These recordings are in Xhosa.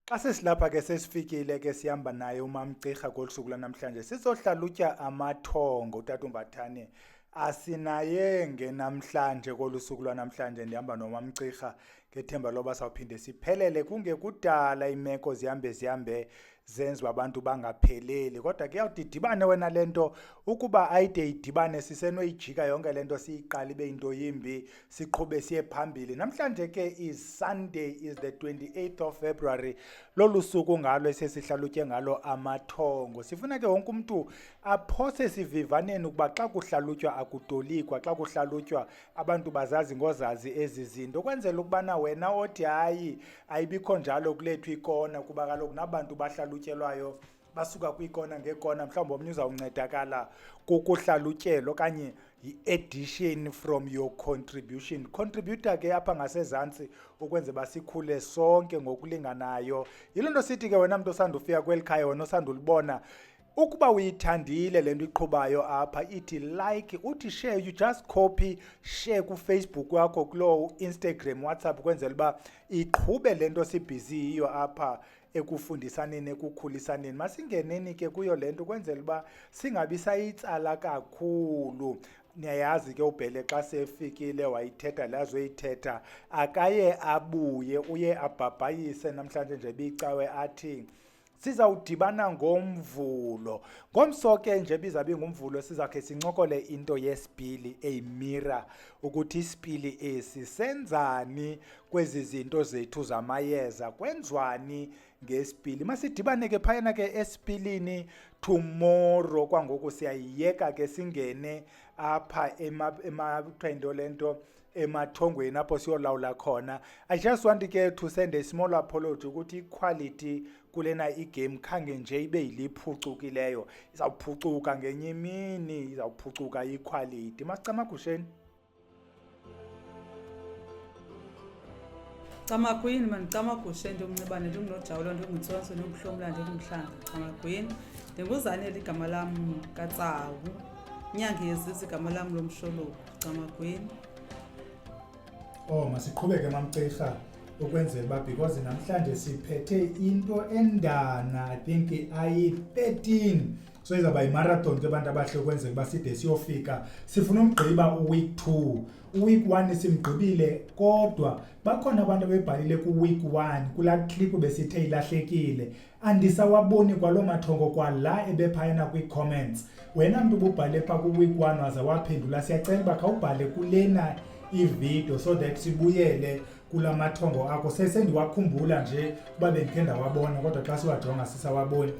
Xa sesilapha ke sesifikile ke sihamba naye umamCirha kolusuku lanamhlanje sizohlalutya amathongo utata uMbathane. Asinaye ngenamhlanje kolusuku lwanamhlanje ndihamba nomamCirha ngethemba loba sawuphinde siphelele kungekudala imeko zihambe zenza uba abantu bangapheleli kodwa kuyawuthi idibane wena lento ukuba ayide idibane sisenoyijika yonke lento siyiqala ibe into yimbi siqhube siye phambili. Namhlanje ke is Sunday, is the 28th of February, lolu suku ngalo esesihlalutye ngalo amathongo. Sifuna ke wonke umuntu aphose sivivaneni ukuba xa kuhlalutywa akutolikwa, xa kuhlalutywa abantu bazazi ngozazi ezi zinto ukwenzela ukubana wena othi hayi ayibikho njalo kulethu ikona kuba kaloku nabantu bahlalutyelwayo basuka kwikona ngekona mhlawumbi omnye uzawuncedakala kukuhlalutyelwa okanye yi-addition from your contribution. Contributor ke apha ngasezantsi ukwenze basikhule sonke ngokulinganayo. Yiloo nto sithi ke wena mntu osandufika kweli khaya wena osandulibona ukuba uyithandile lento iqhubayo apha ithi like uthi share, you just copy share kuFacebook wakho kulo Instagram WhatsApp ukwenzela uba iqhube lento sibhizi yiyo apha ekufundisaneni ekukhulisaneni. Masingeneni ke kuyo lento ukwenzela uba singabi sayitsala kakhulu. Niyayazi ke ubhele xa sefikile wayithetha lazoyithetha akaye abuye uye abhabhayise namhlanje nje bicawe athi sizawudibana ngomvulo. Ngomso ke nje bizabe ngumvulo sizakhe sincokole into yesipili eyimira ukuthi isipili esi senzani kwezi zinto zethu zamayeza kwenziwani ngesipili. Masidibane ke phayana ke esipilini tomorrow kwangoku siyayiyeka ke singene apha kuthiwa lento emathongweni apho siyolawula khona. I just want ke to send a small apology ukuthi iquality kulena igame khange nje ibe yiliphucukileyo, izawuphucuka ngenye imini, izawuphucuka iquality. Masicamagusheni Camagwini manicamagushe ndimnxibane ndingunojawulo ndingutsonso ndinguhlomla ndingumhlanga Camagwini ndinguzanele igama lam kaTsawu inyanga yezizwe igama lam lomshologu Camagwini. Masiqhubeke mamCirha ukwenzela uba because namhlanje siphethe into endana I think ayi-13 so izawuba yimarathon ke abantu abahle ukwenzela uba side siyofika sifuna umgqiba uweek 2. Uweek 1 simgqibile kodwa bakhona abantu abebhalile kuweek 1 kulaa clip besithe ilahlekile andisawaboni kwaloo mathongo kwala ebephayana kwii-comments. Wena mntu ububhale phaa kuweek 1 waze waphendula siyacela uba khawubhale kulena ivideo so that sibuyele kula mathongo akho sesendiwakhumbula nje kuba bendikhe ndawabona kodwa xa siwajonga sisawaboni.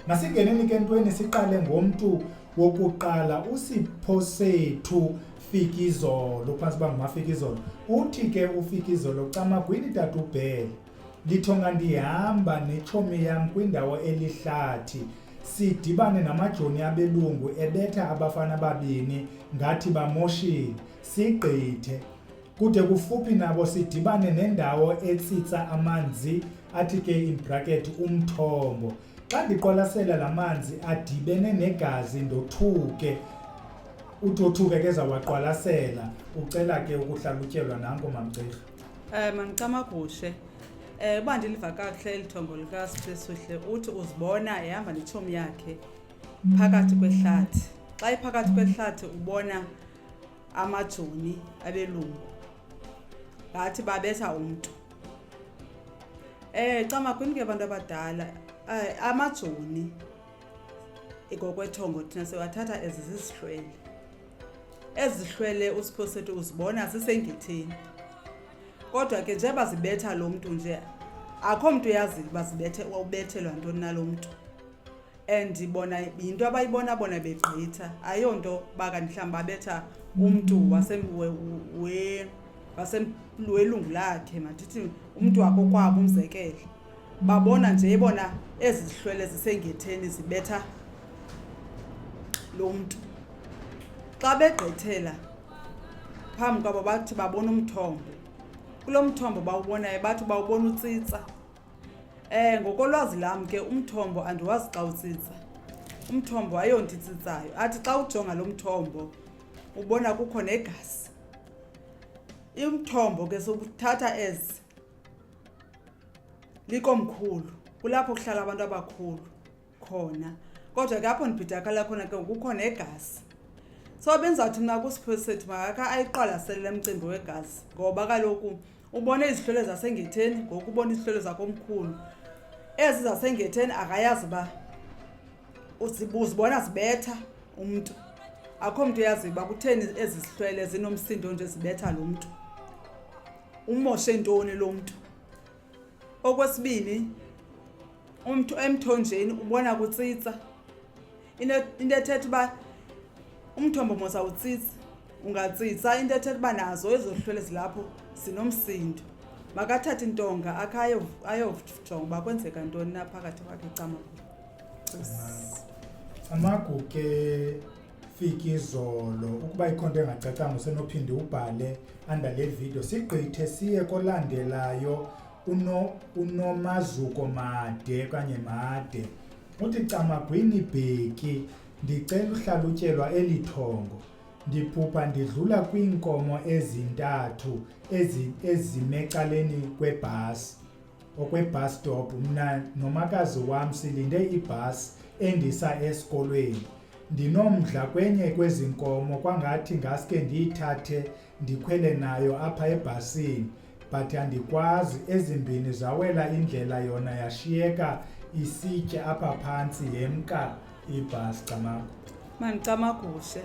Masingeneni ke entweni siqale ngomntu wokuqala uSipho sethu Fikizolo phantsi uba ngumafikizolo. Uthi ke uFikizolo Camagwini tata ubhele lithonga ndihamba netshomi yam kwindawo elihlathi sidibane namajoni abelungu ebetha abafana babini ngathi bamoshile sigqithe kude kufuphi nabo sidibane nendawo etsitsa amanzi athi ke in bracket umthombo. Xa ndiqwalasela la manzi adibene negazi ndothuke utothuke ke zawaqwalasela ucela ke ukuhlalutyelwa nanko mamCirha. Manicamagushe uba ndiliva kakuhle elithongo likaSiphesuhle uthi uzibona ehamba netshomi yakhe phakathi kwehlathi. Xa iphakathi kwehlathi ubona amajoni abelungu ngathi babetha umntu. Camagwini ke abantu abadala amajoni ngokwethongo thina siwathatha ezisihlwele. Ezihlwele uSipho sethu uzibona sisengitheni kodwa ke nje bazibetha lo mntu nje akho mntu yazi ubethelwa ntoni nalo mntu and bona into abayibona bona begqitha ayonto baka mhlawumbi babetha umntu wasemlungu lakhe mandithi umntu wako kwabo umzekelo babona nje bona ezihlwele zisengetheni zibetha lo mntu. Xa begqithela phambi kwabo bathi babona umthombo. Kulo mthombo bawubonayo bathi bawubona utsitsa. Ngokolwazi lam ke umthombo andiwazi xa utsitsa. Umthombo ayonto itsitsayo. Athi xa ujonga lo mthombo ubona kukho negazi. Umthombo ke sobuthatha likomkhulu kulapho kuhlala abantu abakhulu khona kodwa ke apho ndibhidakala khona ke kukho negazi so benzawuthi mna kusipho sethu makaka ayiqwalasele emcimbi wegazi ngoba kaloku ubone izihlwele zasengetheni ngoku ubona izihlwele zakomkhulu ezi zasengetheni akayazi ba uzibona zibetha umuntu akho mntu yazi ba kutheni ezi zihlwele zinomsindo nje zibetha lo muntu umoshe intoni lo muntu okwesibini umuntu emthonjeni ubona kutsitsa into ethetha uba umthombo mosa utsitsa ungatsitsa into ethetha uba nazo ezohlwele zilapho sinomsindo makathathe intonga akhayo ayojonga uba kwenzeka ntoni na phakathi kwakhe Amaguke fiki izolo ukuba ikhonto engacacanga usenophinde ubhale under le video sigqithe siye kolandelayo unomazuko made kanye made uthi camagwini bheki ndicela uhlalutyelwa elithongo ndiphupha ndidlula kwiinkomo ezintathu ezimecaleni kwebhasi okwebus stop mna nomakazi wam silinde ibhasi endisa esikolweni ndinomdla kwenye kwezi nkomo kwangathi ngaske ndiyithathe ndikhwele nayo apha ebhasini but andikwazi ezimbini zawela indlela yona yashiyeka isitya apha phantsi yemka ibhasi Camagu. Camaguhle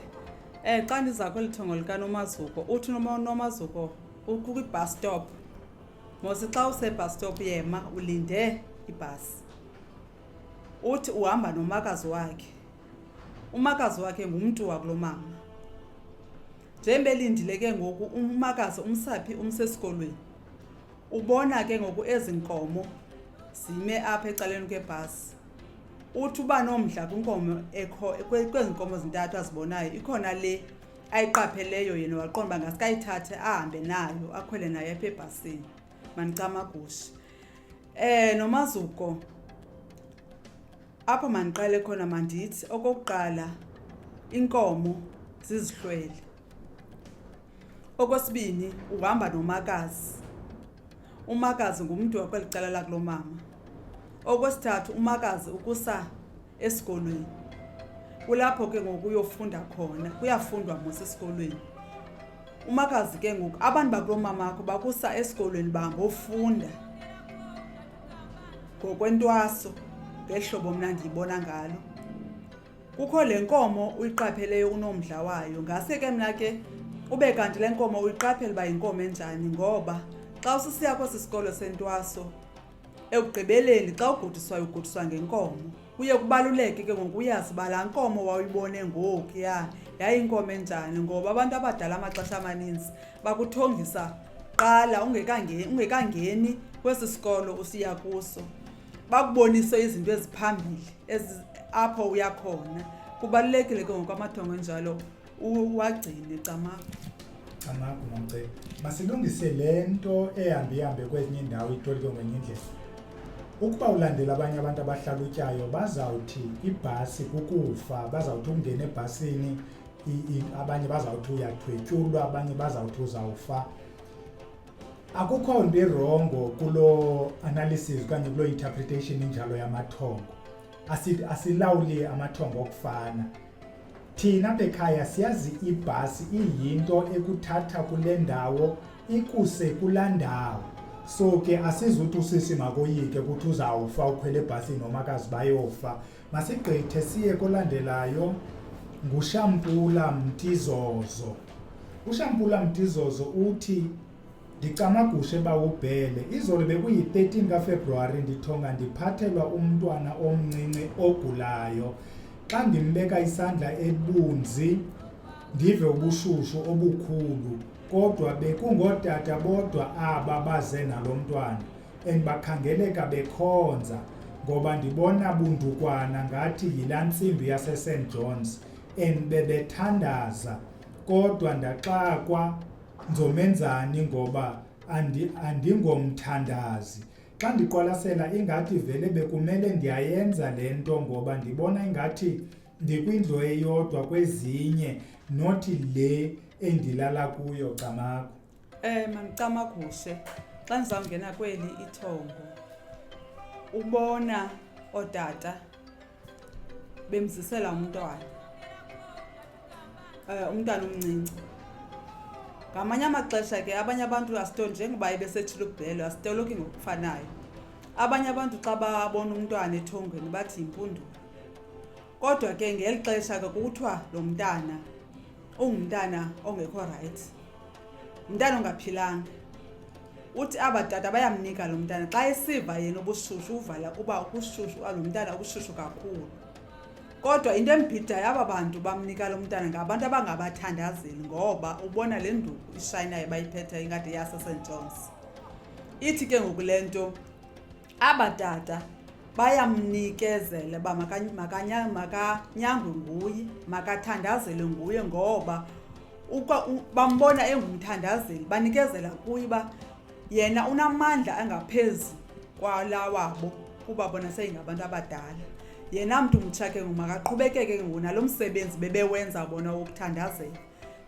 xa ndiza kwelithongo likanomazuko uthi nomazuko ukwi-bus stop mose xa use-bus stop yema ulinde ibhasi uthi uhamba nomakazi wakhe umakazi wakhe ngumntu wakulo mama njengoba elindile ke ngoku umakazi umsaphi umsesikolweni ubona ke ngoku ezi nkomo zime apha ecaleni kwebhasi uthi uba nomdla kwinkomo kwezi nkomo zintathu azibonayo ikhona le ayiqapheleyo yena waqonda uba ngasikayithathe ahambe nayo akhwele nayo apha ebhasini Camaguhle nomazuko apho mandiqale khona mandithi okokuqala inkomo zizihlwele okwesibini uhamba nomakazi umakazi ngumntu wakwelicala lakulo mama okwesithathu umakazi ukusa esikolweni kulapho ke ngoku uyofunda khona kuyafundwa mose esikolweni umakazi ke ngoku abantu bakulo mamakho bakusa esikolweni bangofunda ngokwentwaso ngehlobo mna ndiyibona ngalo kukho le nkomo uyiqapheleyo unomdla wayo ngase ke mna ke ube kanti le nkomo uyiqaphela uba yinkomo enjani ngoba xa usisiya kwesi sikolo sentwaso ekugqibeleni xa ugodiswa ngenkomo kuye kubaluleke ke ngoku uyazi uba laa nkomo wawuyibone ngoku yayinkomo enjani ngoba abantu abadala amaxesha amaninzi bakuthongisa qala ungekangeni kwesi sikolo usiya kuso bakubonise izinto eziphambili apho uyakhona kubalulekile ke ngoku amathongo enjalo uwagcine Camagu mamcela masilungise lento ehambe kwezinye indawo itolike ngenye indlela ukuba ulandela abanye abantu abahlalutyayo bazawuthi ibhasi kukufa bazawuthi ungene ebhasini abanye bazawuthi uyathwetyulwa abanye bazawuthi uzawufa akukho nto irongo kulo analysis kanye kulo interpretation injalo yamathongo asilawuli amathongo okufana thina bekhaya siyazi ibhasi iyinto ekuthatha kule ndawo ikuse kulaa ndawo so ke asizuthi usisi makoyike ukuthi uzawufa ukhwele ebhasini nomakazi bayofa masigqithe siye kolandelayo nguShampula Mtizozo uShampula Mtizozo uthi ndicamagushe bawubhele izolo bekuyi-13 kaFebruwari ndithonga ndiphathelwa umntwana omncinci ogulayo xa ndimbeka isandla ebunzi ndive ubushushu obukhulu kodwa bekungootata bodwa aba baze nalo mntwana bakhangeleka bekhonza ngoba ndibona bundukwana ngathi yilaa ntsimbi yase-St. John's bebethandaza kodwa ndaxakwa nzomenzani ngoba andingomthandazi xa ndiqwalasela ingathi vele bekumele ndiyayenza le nto ngoba ndibona ingathi ndikwindlu eyodwa kwezinye nothi le endilala kuyo Camagu. Camaguhle xa ndizawungena kweli ithongo ubona ootata bemzisela umntwana omncinci. Ngamanye amaxesha ke abanye abantu asito njengoba ebesethile ubhelo asitoloki ngokufanayo. Abanye abantu xa babona umntwana ethongweni bathi yimpundulo. Kodwa ke ngeli xesha ke kuthiwa lo mntana ungumntana ongekho right. Umntana ongaphilanga. Uthi abatata bayamnika lo mntana xa esiva yena ubushushu uvala kuba ubushushu lo mntana ubushushu kakhulu. Kodwa into embhidayo aba bantu bamnika lo mntana ngabantu abangabathandazeli ngoba ubona le nduku ishayinayo bayiphethe ingathi yase St John's. Ithi ke ngoku lento abatata bayamnikezela ba makanyangwe nguye, makathandazele nguye ngoba bambona engumthandazeli, banikezela kuye ba yena unamandla angaphezulu kwala wabo kuba bona seyingabantu abadala. Yena mntu mutsha ke makaqhubekeke ngona lo msebenzi bebewenza bona wokuthandazela.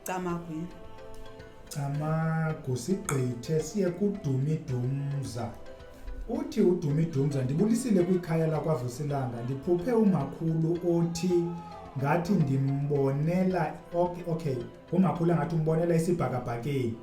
Camagwini. Sigqithe siye kuDumidumza. Uthi uDumidumza ndibulisile kwikhaya lakwaVusilanga ndiphuphe umakhulu othi ngathi ndimbonela okay umakhulu ngathi umbonela isibhakabhakeni.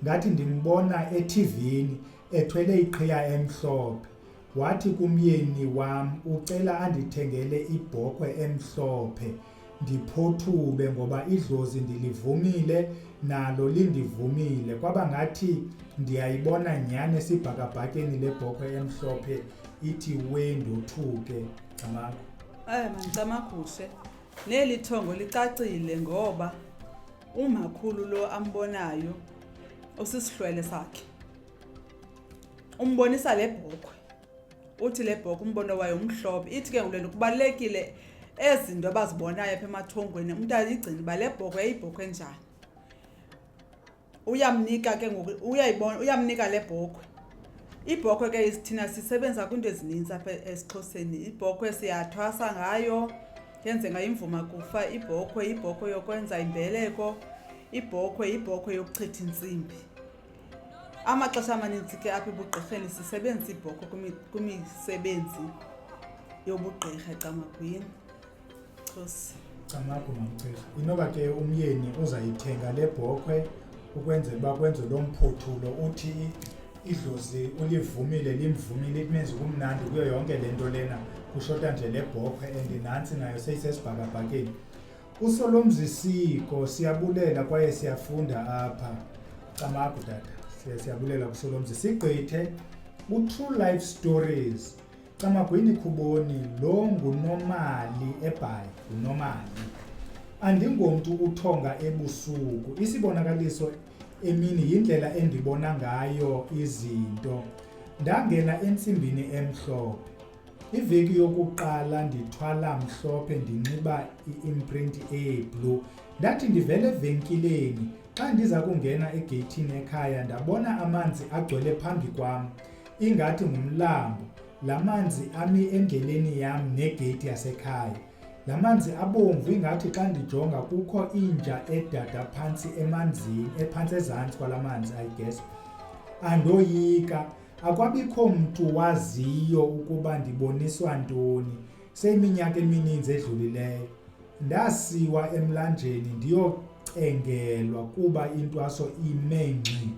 Ngathi ndimbona eTVini ethwele iqhiya emhlophe. Wathi kumyeni wam ucela andithengele ibhokhwe emhlophe ndiphothube ngoba idlozi ndilivumile nalo lindivumile. Kwaba ngathi ndiyayibona nyani esibhakabhakeni lebhokhwe emhlophe ithi wendothuke. Camako. Mancamakhuhle. Neli thongo licacile ngoba umakhulu lo ambonayo usisihlwele sakhe. Umbonisa le bhokhwe. Uthi le bhokhwe umbono wayo umhlophe. Ithi ke ngolento kubalekile ezinto abazibonayo apha emathongweni. Umuntu ayigcina ba le bhokhwe yibhokhwe enjani. Uyamnika ke ngoku uyayibona uyamnika le bhokhwe. Ibhokhwe ke isithina sisebenza kwinto ezininzi apha esiXhoseni. Ibhokhwe siyathwasa ngayo, yenze ngayo imvuma kufa. Ibhokhwe yokwenza imbeleko. Ibhokhwe yokuchitha intsimbi. Amaxesha amaninzi ke apha ebugqirheni sisebenza ibhokhwe kwimisebenzi yobugqirha Camagwini. Khosi. Camako mamgqirha. Inoba ke umyeni uzayithenga le bhokhwe ukwenzela uba kwenze lo mphothulo uthi idlozi ulivumile limvumile kumenza kumnandi kuyo yonke lento lena kushota nje le bhokhwe andinantsi nayo seyisesibhakabhakeni. Usolomzisiko siyabulela kwaye siyafunda apha. Camako tata. Siyabulela kuSolomzi. Sigqithe True Life Stories. Camagwini Khuboni lo nguNomali eBhayi, uNomali. Andingomntu uthonga ebusuku. Isibonakaliso emini yindlela endibona ngayo izinto. Ndangena entsimbini emhlophe. Iveki yokuqala ndithwala mhlophe ndinxiba i-imprint eblue. Ndathi ndivele evenkileni. Xa ndiza kungena egeyithini ekhaya ndabona amanzi agcwele phambi kwam ingathi ngumlambo. La manzi ami endleleni yam negeyithi yasekhaya. La manzi abomvu ingathi xa ndijonga kukho inja edada phantsi emanzini ephantsi ezantsi kwala manzi I guess. Andoyika akwabikho mntu waziyo ukuba ndiboniswa ntoni. Seyiminyaka emininzi edlulileyo. Ndasiwa emlanjeni engelwa kuba intwaso imenxi.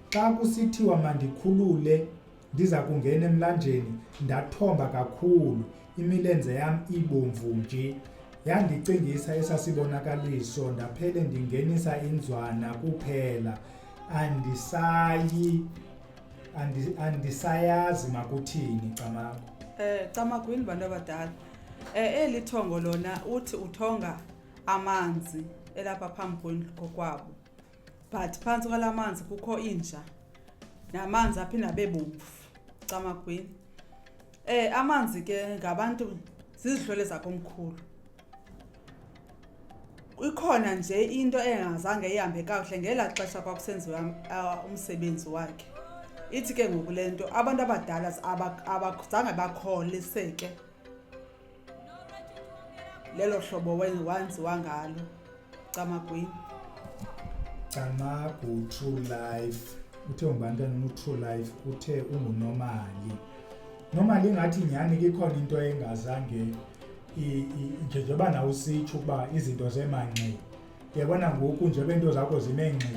Xa kusithiwa mandikhulule ndiza kungena emlanjeni ndathomba kakhulu. Imilenze yam ibomvu nje. Yandicingisa esasibonakaliso ndaphele ndingenisa inzwana kuphela. Andisayazi makuthini Camako. Camagwini bantu abadala. Eli thongo lona uthi uthonga amanzi elapha phambi kokwabo. But phansi kwala manzi kukho inja. Namanzi aphinda bebomvu Camagwini. Amanzi ke ngabantu zizidlwele zakomkhulu. Ikhona nje into engazange ihambe kakuhle ngela xesha kwakusenziwa umsebenzi wakhe. Ithi ke ngoku lento abantu abadala abazange bakholiseke lelo hlobo wenziwa ngalo Camagwini. Camako True Life. Uthe ngubantwana uTrue Life uthe unguNomali. noma lingathi nyhani ikhona into engazange njengoba nawe usitsho ukuba izinto zemanqi uyabona ngoku njengoba into zakho zimenqi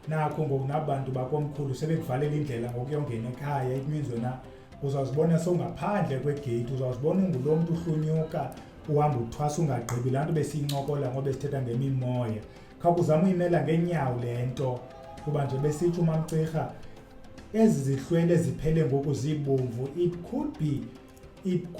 nakho ngoku nabantu bakomkhulu sebekuvalela indlela ngokuyongena ekhaya it means wena uzawuzibona sowungaphandle kwegate uzawuzibona ungulo mntu uhlunyuka uhamba uthwasa ungagqibi laa nto besiyincokola ngoba besithetha ngemimoya khawukuzama uyimela ngeenyawo le nto kuba nje besitsho uMamCirha ezi zihlwele ziphele ngoku zibomvu it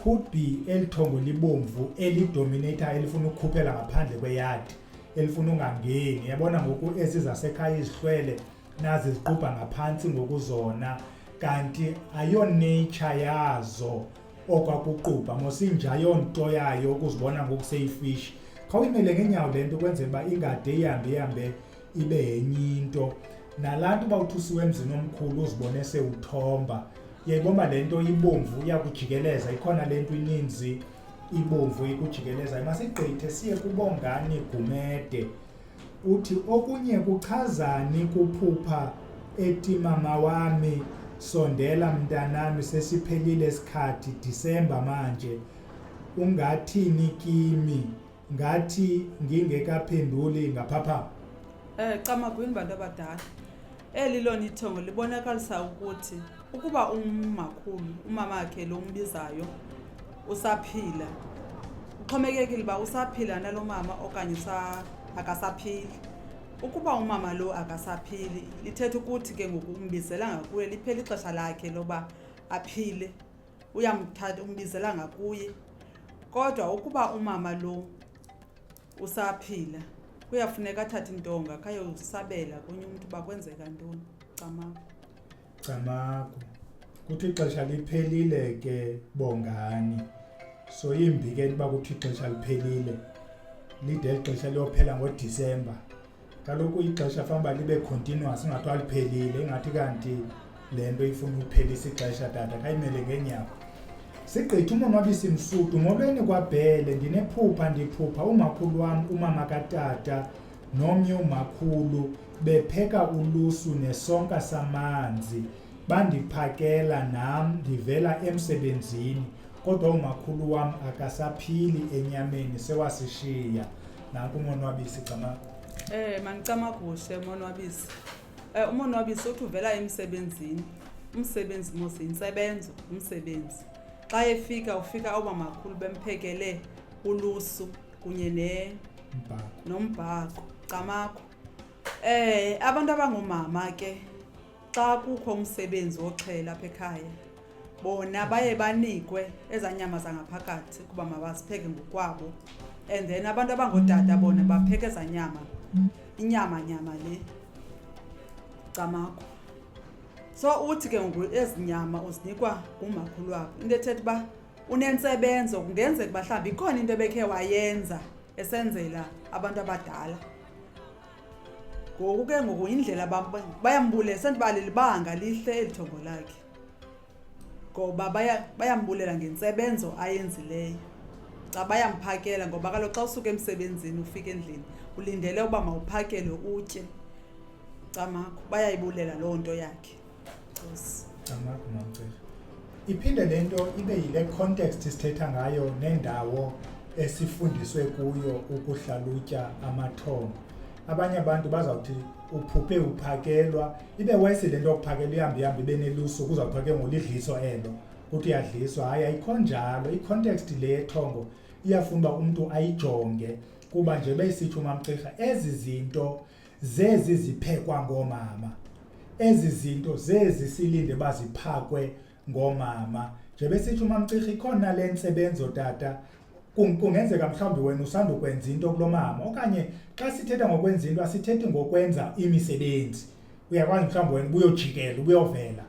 could be elithongo libomvu elidominator elifuna ukukhuphela ngaphandle kweyadi elifuna ungangeni yabona ngoku ezi zasekhaya izihlwele nazi ziqubha ngaphantsi ngokuzona kanti ayo nature yazo okwakuqubha mosinja yonto yayo ukuzibona ngokuseyifish khawuyimele ngeenyawo le nto ukwenzela uba ingade ihambe ibe yenye into nalaa nto uba uthusiwe emzini omkhulu uzibone sewuthomba yayibomba le nto ibomvu iyakujikeleza ikhona le nto ininzi ibomvu ikujikeleza masigqithe siye kubongani Gumede uthi okunye kuchazani kuphupha ethi mama wami sondela mntanami sesiphelile isikhathi Disemba manje ungathini kimi ngathi ngingekaphenduli ngaphapha Camagwini bantu abadala eli lona ithongo libonakalisa ukuthi ukuba umakhulu umama wakhe lo umbizayo usaphila uxhomekekile uba usaphila nalo mama okanye akasaphili ukuba umama lo akasaphili lithetha ukuthi ke ngoku umbizelanga kuye liphela ixesha lakhe loba aphile uyamthatha umbizelanga kuye kodwa ukuba umama lo usaphila kuyafuneka athathe intonga kayosabela kunye umuntu bakwenzeka ntoni Camako kuthi ixesha liphelile ke bongani so imbi ke uba kuthi ixesha liphelile lide ixesha liyophela ngoDisemba kaloku ixesha famba libe continuous ingathi liphelile ingathi kanti le nto ifuna ukuphelisa ixesha tata kayimele ngeenyawo sigqithe umonwabisi Msutu molweni kwaBhele ndinephupha ndiphupha umakhulu wam umama katata nomnye umakhulu bepheka ulusu nesonka samanzi bandiphakela nam ndivela emsebenzini kodwa umakhulu wam akasaphili enyameni sewasishiya nanku umonwabisi Camako manicama kuhle umonwabisi umonwabisi uthi uvela emsebenzini umsebenzi mose insebenzo umsebenzi xa efika ufika obamakhulu bemphekele ulusu kunye nombhako Camako abantu abangomama ke xa kukho umsebenzi woxhela apha ekhaya bona baye banikwe ezanyama zangaphakathi kuba mabasipheke ngokwabo and then abantu abangootata bona bapheke ezanyama inyama le Camako so uthi ke ngoku ezinyama uzinikwa ngumakhulu wakho into ethetha uba unentsebenzo kungenzeka uba mhlawumbi ikhona into ebekhe wayenza esenzela abantu abadala ngoku ke ngoku indlela bayambulela sendibalela ibanga lihle elithongo lakhe ngoba bayambulela ngentsebenzo ayenzileyo xa bayamphakela ngoba kaloku xa usuka emsebenzini ufika endlini ulindele uba mawuphakele utye Camako bayayibulela loo nto yakhe Camako Mamcirha iphinde le nto ibe yile context sithetha ngayo nendawo esifundiswe kuyo ukuhlalutya amathongo abanye abantu bazawuthi uphuphe uphakelwa ibe wesi le nto yokuphakelwa ihambe ibe nelusu kuzawuthiwa ke ngolidliso elo kuthi uyadliswa hayi ayikho njalo i-context le yethongo iyafuna uba umntu ayijonge kuba nje besitsho uMamCirha ezi zinto zezi ziphekwa ngoomama ezi zinto zezi silinde baziphakwe ngoomama nje besitsho uMamCirha ikhona le nsebenzo tata kungenzeka mhlawumbi wena usandukwenza into kulomama okanye xa sithetha ngokwenza into asithethi ngokwenza imisebenzi uyakwazi mhlawumbi wena ubuyojikela ubuyovela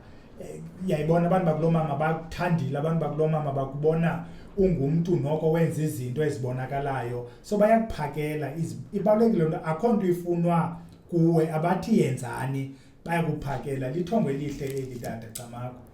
yayibona abantu bakulomama bakuthandile abantu bakulomama bakubona ungumntu noko wenza izinto ezibonakalayo so bayakuphakela ibalulekile nto akho nto ifunwa kuwe abathi yenzani bayakuphakela lithongo elihle eli tata Camako